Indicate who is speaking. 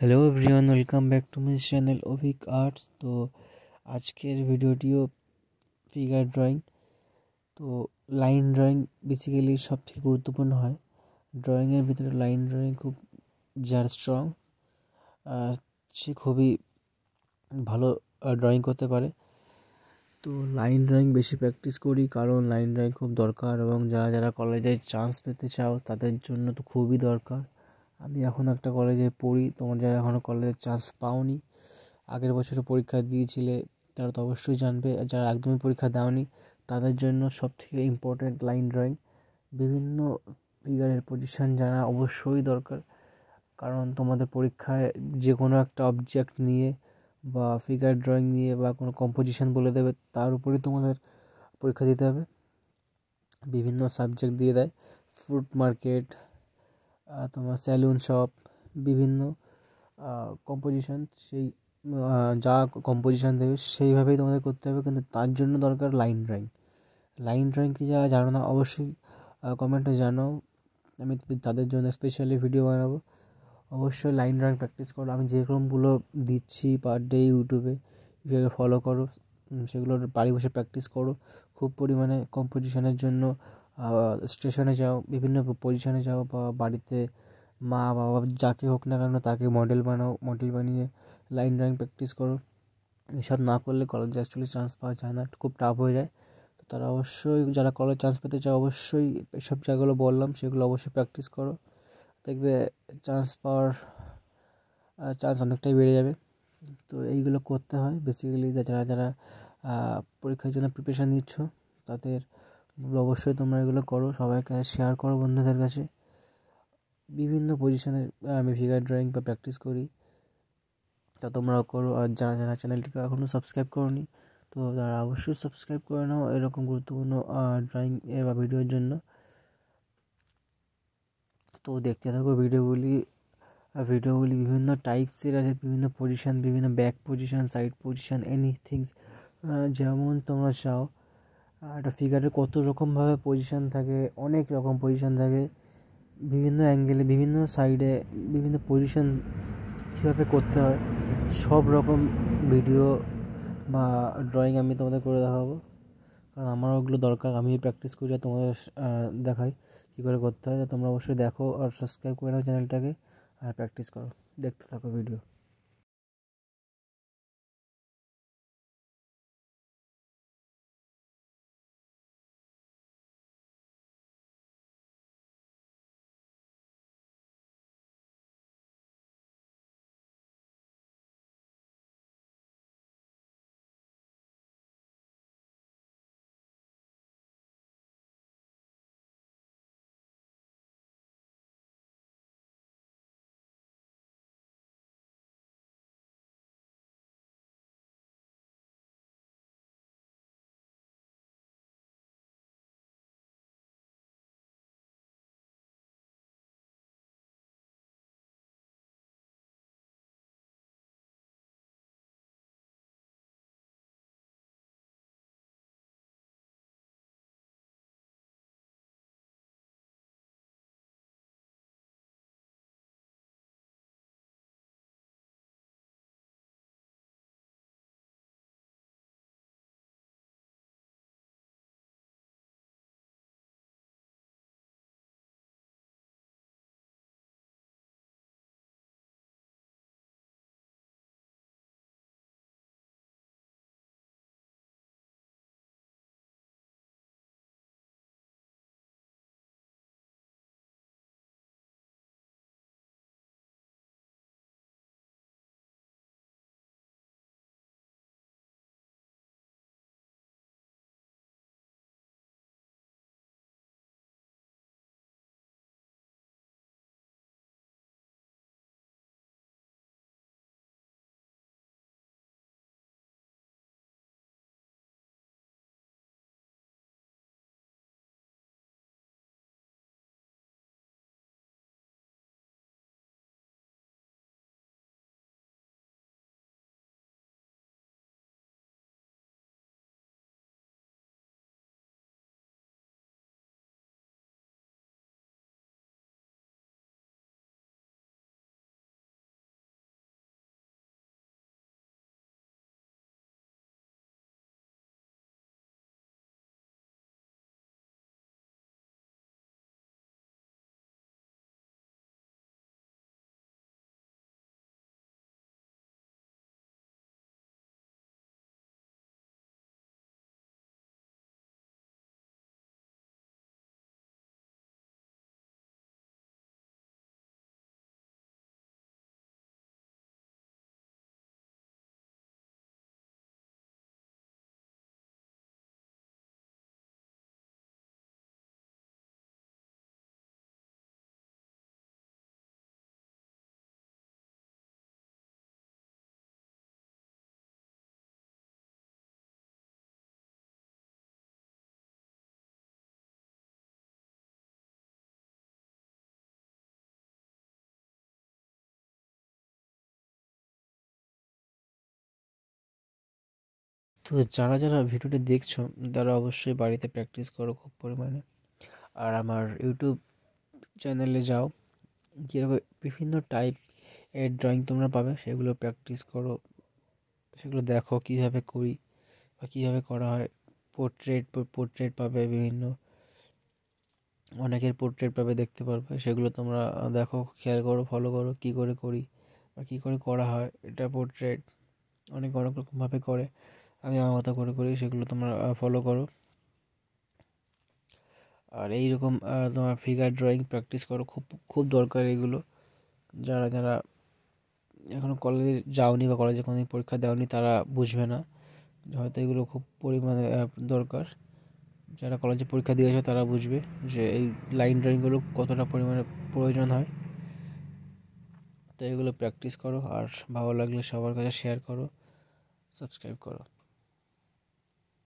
Speaker 1: Hello everyone, welcome back to my channel Avik arts. তো আজকের ভিডিওটিও ফিগার ড্রয়িং। তো লাইন ড্রয়িং বেসিক্যালি সবথেকে গুরুত্বপূর্ণ হয় ড্রয়িংয়ের ভিতরে। লাইন ড্রয়িং খুব যার স্ট্রং সে খুবই ভালো ড্রয়িং করতে পারে। তো লাইন ড্রয়িং বেশি প্র্যাকটিস করি কারণ লাইন ড্রয়িং খুব দরকার, এবং যারা যারা কলেজে চান্স পেতে চাও তাদের জন্য তো খুবই দরকার। আমি এখন একটা কলেজে পড়ি, তোমরা যারা এখনও কলেজের চান্স পাওনি, আগের বছরে পরীক্ষা দিয়েছিলে, তারা তো অবশ্যই জানবে। আর যারা একদমই পরীক্ষা দাওনি তাদের জন্য সবথেকে ইম্পর্ট্যান্ট লাইন ড্রয়িং। বিভিন্ন ফিগারের পজিশন জানা অবশ্যই দরকার, কারণ তোমাদের পরীক্ষায় যে কোনো একটা অবজেক্ট নিয়ে বা ফিগার ড্রয়িং নিয়ে বা কোনো কম্পোজিশন বলে দেবে, তার উপরেই তোমাদের পরীক্ষা দিতে হবে। বিভিন্ন সাবজেক্ট দিয়ে দেয়, ফ্রুট মার্কেট, তোমার স্যালুন শপ, বিভিন্ন কম্পোজিশন। সেই যা কম্পোজিশন দেবে সেইভাবেই তোমাদের করতে হবে, কিন্তু তার জন্য দরকার লাইন ড্রয়িং। লাইন ড্রয়িং কি যারা জানো না অবশ্যই কমেন্টে জানাও, আমি তাদের জন্য স্পেশালি ভিডিও বানাবো। অবশ্যই লাইন ড্রয়িং প্র্যাকটিস করো। আমি যেরকমগুলো দিচ্ছি পার ডে ইউটিউবে, সেগুলো ফলো করো, সেগুলো বাড়ি বসে প্র্যাকটিস করো। খুব পরিমাণে কম্পোজিশনের জন্য স্টেশনে যাও, বিভিন্ন পজিশনে যাও, বা বাড়িতে মা বাবা যাকে হোক না কেন তাকে মডেল বানাও, মডেল বানিয়ে লাইন ড্রয়িং প্র্যাকটিস করো। এসব না করলে কলেজে অ্যাকচুয়ালি চান্স পাওয়া যায় না, খুব টাফ হয়ে যায়। তো তারা অবশ্যই, যারা কলেজ চান্স পেতে চাও, অবশ্যই এসব জায়গাগুলো বললাম সেগুলো অবশ্যই প্র্যাকটিস করো। দেখবে চান্স পাওয়ার চান্স অনেকটাই বেড়ে যাবে। তো এইগুলো করতে হয় বেসিক্যালি। যারা যারা পরীক্ষার জন্য প্রিপারেশান নিচ্ছ তাদের অবশ্যই তোমরা এগুলো করো, সবাইকে শেয়ার করো বন্ধুদের কাছে। বিভিন্ন পজিশনে আমি ফিগার ড্রয়িং বা প্র্যাকটিস করি, তা তোমরাও করো। আর যারা যারা চ্যানেলটিকে এখনও সাবস্ক্রাইব করোনি, তো তারা অবশ্যই সাবস্ক্রাইব করে নাও এরকম গুরুত্বপূর্ণ ড্রয়িং এর বা ভিডিওর জন্য। তো দেখতে থাকো ভিডিওগুলি বিভিন্ন টাইপসের আছে, বিভিন্ন পজিশান, বিভিন্ন back position, side position, anythings যেমন তোমরা চাও। একটা ফিগারে কত রকমভাবে পজিশান থাকে, অনেক রকম পজিশান থাকে, বিভিন্ন অ্যাঙ্গেলে, বিভিন্ন সাইডে, বিভিন্ন পজিশান কীভাবে করতে হয়, সব রকম ভিডিও বা ড্রয়িং আমি তোমাদের করে দেখাবো। কারণ আমারও ওগুলো দরকার, আমি প্র্যাকটিস করি আর তোমাদের দেখাই কী করে করতে হয়। তোমরা অবশ্যই দেখো আর সাবস্ক্রাইব করে নাও চ্যানেলটাকে, আর প্র্যাকটিস করো। দেখতে থাকো ভিডিও। তো যারা যারা ভিডিওটি দেখছো তারা অবশ্যই বাড়িতে প্র্যাকটিস করো খুব পরিমাণে। আর আমার ইউটিউব চ্যানেলে যাও, গিয়ে বিভিন্ন টাইপ এর ড্রয়িং তোমরা পাবে, সেগুলো প্র্যাকটিস করো, সেগুলো দেখো কীভাবে করি বা কীভাবে করা হয়। পোর্ট্রেট পাবে, বিভিন্ন অনেকের পোর্ট্রেট পাবে, দেখতে পারবে, সেগুলো তোমরা দেখো, খেয়াল করো, ফলো করো কী করে করি বা কী করে করা হয়। এটা পোর্ট্রেট অনেক অনেক রকমভাবে করে, আমি আমার মতো করে করি, সেগুলো তোমরা ফলো করো। আর এইরকম তোমার ফিগার ড্রয়িং প্র্যাকটিস করো, খুব খুব দরকার এগুলো। যারা যারা এখনও কলেজে যাওনি বা কলেজে কোনোদিন পরীক্ষা দেওনি তারা বুঝবে না, হয়তো এগুলো খুব পরিমাণে দরকার। যারা কলেজে পরীক্ষা দিয়েছে তারা বুঝবে যে এই লাইন ড্রয়িংগুলো কতটা পরিমাণে প্রয়োজন হয়। তো এগুলো প্র্যাকটিস করো, আর ভালো লাগলে সবার কাছে শেয়ার করো, সাবস্ক্রাইব করো।